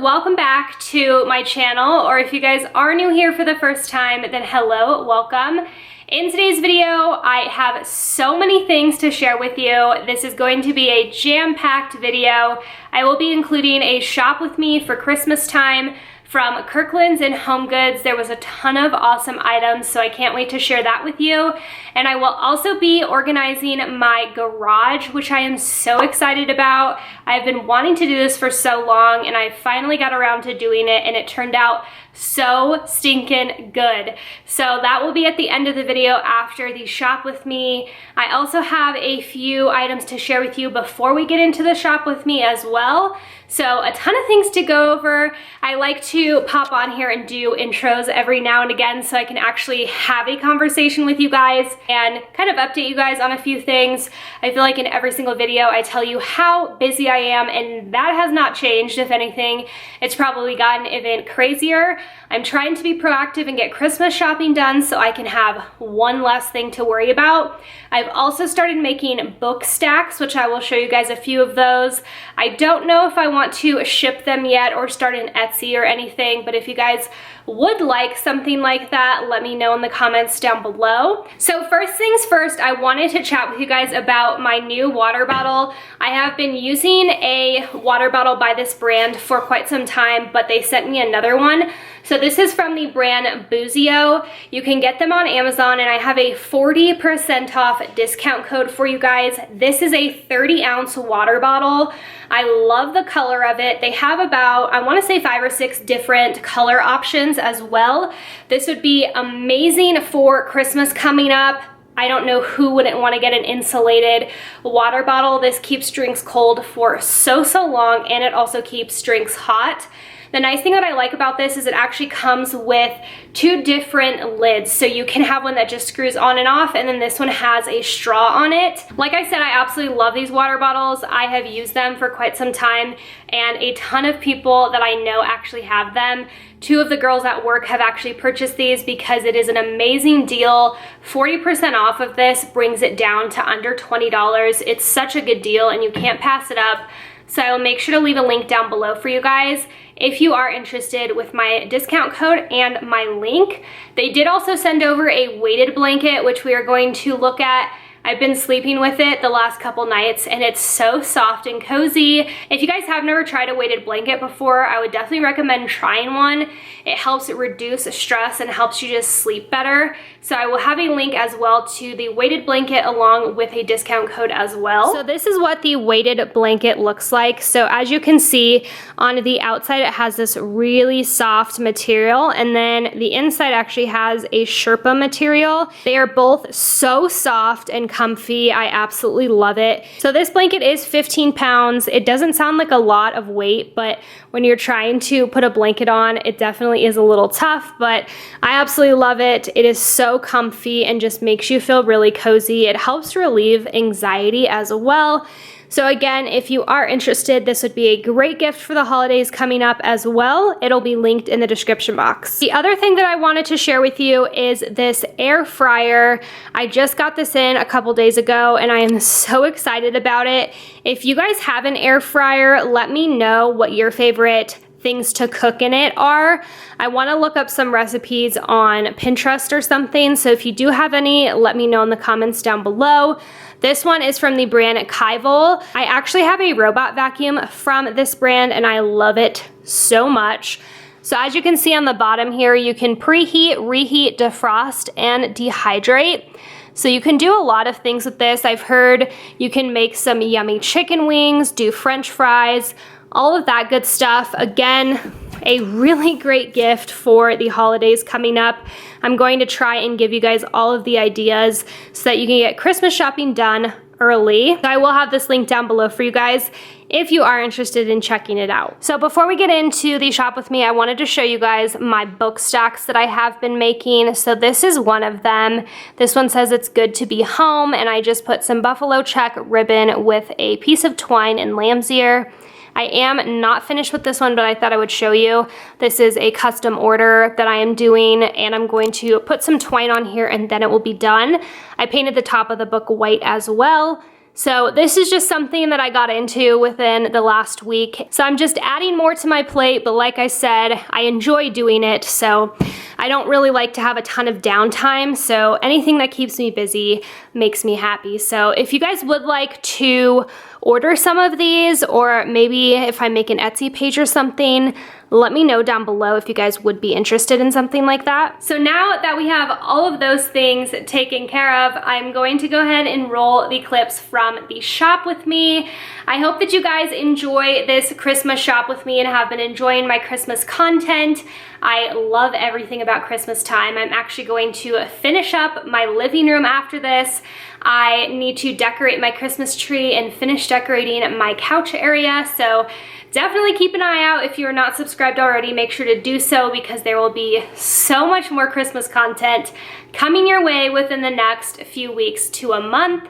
welcome back to my channel, or if you guys are new here for the first time, then hello, welcome. In today's video, I have so many things to share with you. This is going to be a jam-packed video. I will be including a shop with me for Christmas time from Kirklands Homegoods. There was a ton of awesome items, so I can't wait to share that with you. And I will also be organizing my garage, which I am so excited about. I've been wanting to do this for so long, and I finally got around to doing it, and it turned out so stinking good. So that will be at the end of the video after the shop with me. I also have a few items to share with you before we get into the shop with me as well. So a ton of things to go over. I like to pop on here and do intros every now and again so I can actually have a conversation with you guys and kind of update you guys on a few things. I feel like in every single video I tell you how busy I am, and that has not changed. If anything, it's probably gotten even crazier. I'm trying to be proactive and get Christmas shopping done so I can have one less thing to worry about. I've also started making book stacks, which I will show you guys a few of those. I don't know if I want to ship them yet or start an Etsy or anything, but if you guys would like something like that, let me know in the comments down below. So first things first, I wanted to chat with you guys about my new water bottle. I have been using a water bottle by this brand for quite some time, but they sent me another one. So this is from the brand Boozio. You can get them on Amazon, and I have a 40% off discount code for you guys. This is a 30-ounce water bottle. I love the color of it. They have about, I want to say 5 or 6 different color options as well. This would be amazing for Christmas coming up. I don't know who wouldn't want to get an insulated water bottle. This keeps drinks cold for so long, and it also keeps drinks hot. The nice thing that I like about this is it actually comes with 2 different lids. So you can have one that just screws on and off, and then this one has a straw on it. Like I said, I absolutely love these water bottles. I have used them for quite some time, and a ton of people that I know actually have them. 2 of the girls at work have actually purchased these because it is an amazing deal. 40% off of this brings it down to under $20. It's such a good deal, and you can't pass it up. So I will make sure to leave a link down below for you guys if you are interested with my discount code and my link. They did also send over a weighted blanket, which we are going to look at. I've been sleeping with it the last couple nights, and it's so soft and cozy. If you guys have never tried a weighted blanket before, I would definitely recommend trying one. It helps reduce stress and helps you just sleep better. So I will have a link as well to the weighted blanket along with a discount code as well. So this is what the weighted blanket looks like. So as you can see on the outside, it has this really soft material, and then the inside actually has a Sherpa material. They are both so soft and comfy. I absolutely love it. So this blanket is 15 pounds. It doesn't sound like a lot of weight, but when you're trying to put a blanket on, it definitely is a little tough, but I absolutely love it. It is so comfy and just makes you feel really cozy. It helps relieve anxiety as well. So again, if you are interested, this would be a great gift for the holidays coming up as well. It'll be linked in the description box. The other thing that I wanted to share with you is this air fryer. I just got this in a couple days ago, and I am so excited about it. If you guys have an air fryer, let me know what your favorite things to cook in it are. I want to look up some recipes on Pinterest or something, so if you do have any, let me know in the comments down below. This one is from the brand Kaivel. I actually have a robot vacuum from this brand, and I love it so much. So as you can see on the bottom here, you can preheat, reheat, defrost, and dehydrate. So you can do a lot of things with this. I've heard you can make some yummy chicken wings, do French fries, all of that good stuff. Again, a really great gift for the holidays coming up. I'm going to try and give you guys all of the ideas so that you can get Christmas shopping done early. I will have this link down below for you guys if you are interested in checking it out. So before we get into the shop with me, I wanted to show you guys my book stacks that I have been making. So this is one of them. This one says it's good to be home, and I just put some buffalo check ribbon with a piece of twine and lamb's ear. I am not finished with this one, but I thought I would show you. This is a custom order that I am doing, and I'm going to put some twine on here and then it will be done. I painted the top of the book white as well. So this is just something that I got into within the last week. So I'm just adding more to my plate, but like I said, I enjoy doing it. So I don't really like to have a ton of downtime. So anything that keeps me busy makes me happy. So if you guys would like to order some of these, or maybe if I make an Etsy page or something, let me know down below if you guys would be interested in something like that. So now that we have all of those things taken care of, I'm going to go ahead and roll the clips from the shop with me. I hope that you guys enjoy this Christmas shop with me and have been enjoying my Christmas content. I love everything about Christmas time. I'm actually going to finish up my living room after this. I need to decorate my Christmas tree and finish decorating my couch area. So definitely keep an eye out. If you're not subscribed already, make sure to do so, because there will be so much more Christmas content coming your way within the next few weeks to a month.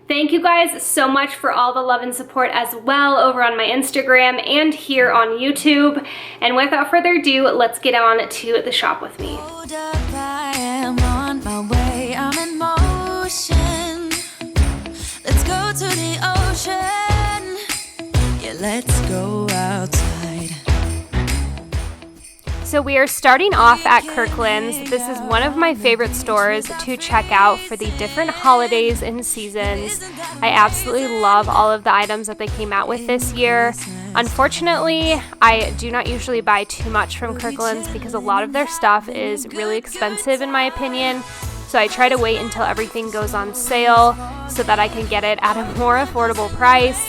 Thank you guys so much for all the love and support as well over on my Instagram and here on YouTube. And without further ado, let's get on to the shop with me. Hold up, I am on my way, I'm in motion. Let's go to the ocean. Yeah, let's go outside. So we are starting off at Kirkland's. This is one of my favorite stores to check out for the different holidays and seasons. I absolutely love all of the items that they came out with this year. Unfortunately, I do not usually buy too much from Kirkland's because a lot of their stuff is really expensive in my opinion. So I try to wait until everything goes on sale so that I can get it at a more affordable price.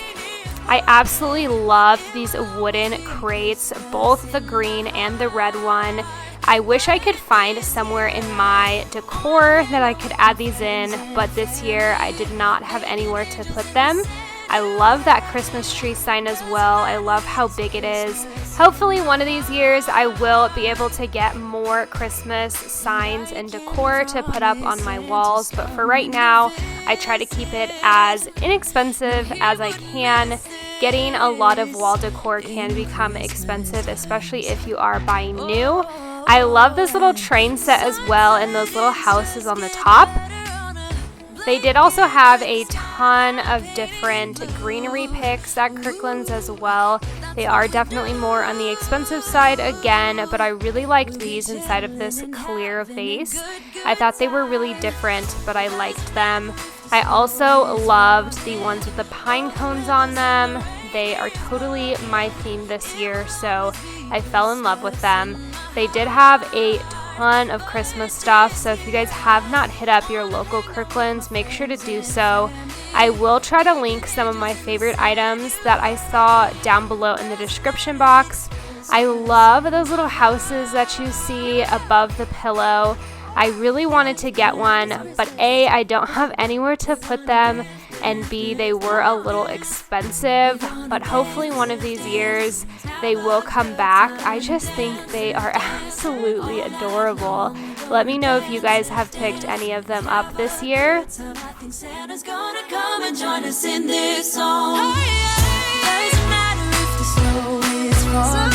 I absolutely love these wooden crates, both the green and the red one. I wish I could find somewhere in my decor that I could add these in, but this year I did not have anywhere to put them. I love that Christmas tree sign as well. I love how big it is. Hopefully one of these years I will be able to get more Christmas signs and decor to put up on my walls, but for right now I try to keep it as inexpensive as I can. Getting a lot of wall decor can become expensive, especially if you are buying new. I love this little train set as well and those little houses on the top. They did also have a ton of different greenery picks at Kirkland's as well. They are definitely more on the expensive side again, but I really liked these inside of this clear vase. I thought they were really different, but I liked them. I also loved the ones with the pine cones on them. They are totally my theme this year, so I fell in love with them. They did have a ton of Christmas stuff, so if you guys have not hit up your local Kirkland's, make sure to do so. I will try to link some of my favorite items that I saw down below in the description box. I love those little houses that you see above the pillow. I really wanted to get one, but A, I don't have anywhere to put them, and B, they were a little expensive, but hopefully one of these years they will come back. I just think they are absolutely adorable. Let me know if you guys have picked any of them up this year. Santa's gonna come and join us in this song. Doesn't matter if the snow is falling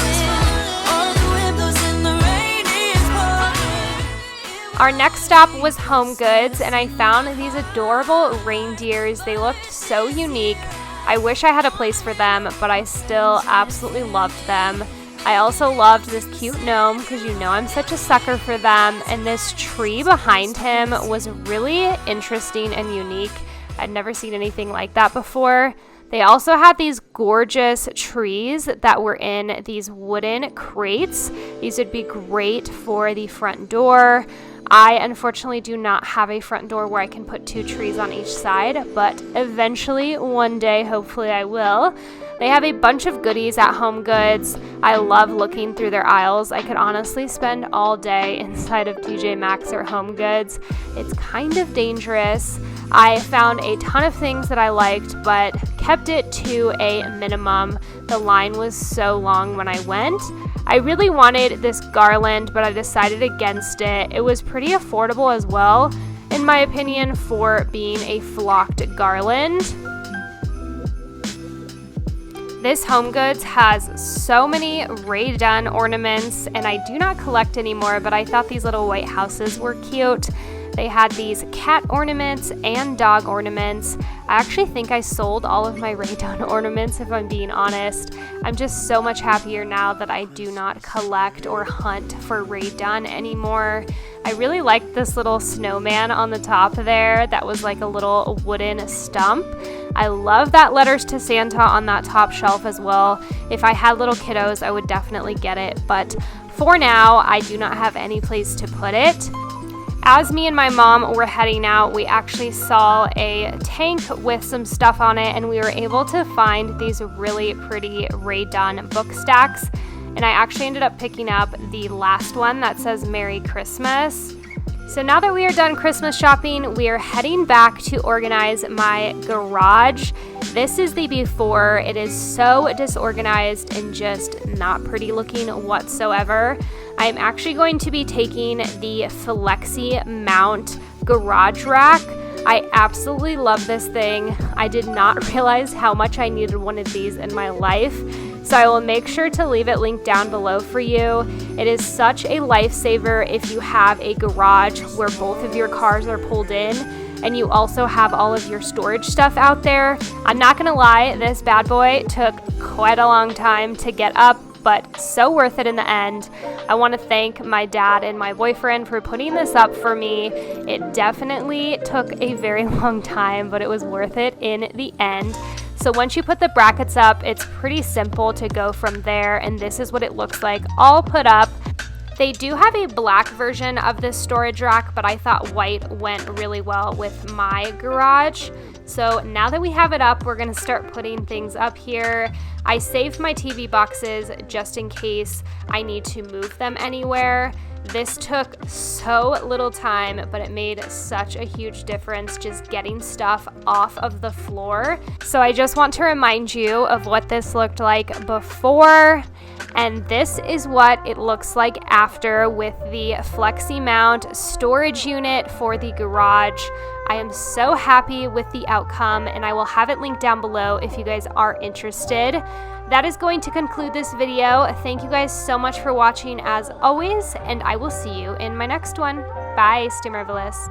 or the wind blows and the rain is pouring. Our next stop was HomeGoods, and I found these adorable reindeers. They looked so unique. I wish I had a place for them, but I still absolutely loved them. I also loved this cute gnome because you know I'm such a sucker for them, and this tree behind him was really interesting and unique. I'd never seen anything like that before. They also had these gorgeous trees that were in these wooden crates. These would be great for the front door. I unfortunately do not have a front door where I can put two trees on each side, but eventually, one day, hopefully I will. They have a bunch of goodies at HomeGoods. I love looking through their aisles. I could honestly spend all day inside of TJ Maxx or HomeGoods. It's kind of dangerous. I found a ton of things that I liked, but kept it to a minimum. The line was so long when I went. I really wanted this garland, but I decided against it. It was pretty affordable as well, in my opinion, for being a flocked garland. This HomeGoods has so many Rae Dunn ornaments, and I do not collect anymore, but I thought these little white houses were cute. They had these cat ornaments and dog ornaments. I actually think I sold all of my Rae Dunn ornaments, if I'm being honest. I'm just so much happier now that I do not collect or hunt for Rae Dunn anymore. I really liked this little snowman on the top there that was like a little wooden stump. I love that Letters to Santa on that top shelf as well. If I had little kiddos, I would definitely get it, but for now, I do not have any place to put it. As me and my mom were heading out, we actually saw a tank with some stuff on it, and we were able to find these really pretty Rae Dunn book stacks. And I actually ended up picking up the last one that says Merry Christmas. So now that we are done Christmas shopping, we are heading back to organize my garage. This is the before. It is so disorganized and just not pretty looking whatsoever. I'm actually going to be taking the Flexi Mount garage rack. I absolutely love this thing. I did not realize how much I needed one of these in my life. So I will make sure to leave it linked down below for you. It is such a lifesaver if you have a garage where both of your cars are pulled in and you also have all of your storage stuff out there. I'm not gonna lie, this bad boy took quite a long time to get up, but so worth it in the end. I want to thank my dad and my boyfriend for putting this up for me. It definitely took a very long time, but it was worth it in the end. So once you put the brackets up, it's pretty simple to go from there, and this is what it looks like all put up. They do have a black version of this storage rack, but I thought white went really well with my garage. So now that we have it up, we're gonna start putting things up here. I saved my TV boxes just in case I need to move them anywhere. This took so little time, but it made such a huge difference just getting stuff off of the floor. So I just want to remind you of what this looked like before, and this is what it looks like after with the Flexi Mount storage unit for the garage. I am so happy with the outcome, and I will have it linked down below if you guys are interested. That is going to conclude this video. Thank you guys so much for watching as always, and I will see you in my next one. Bye, stay marvelous.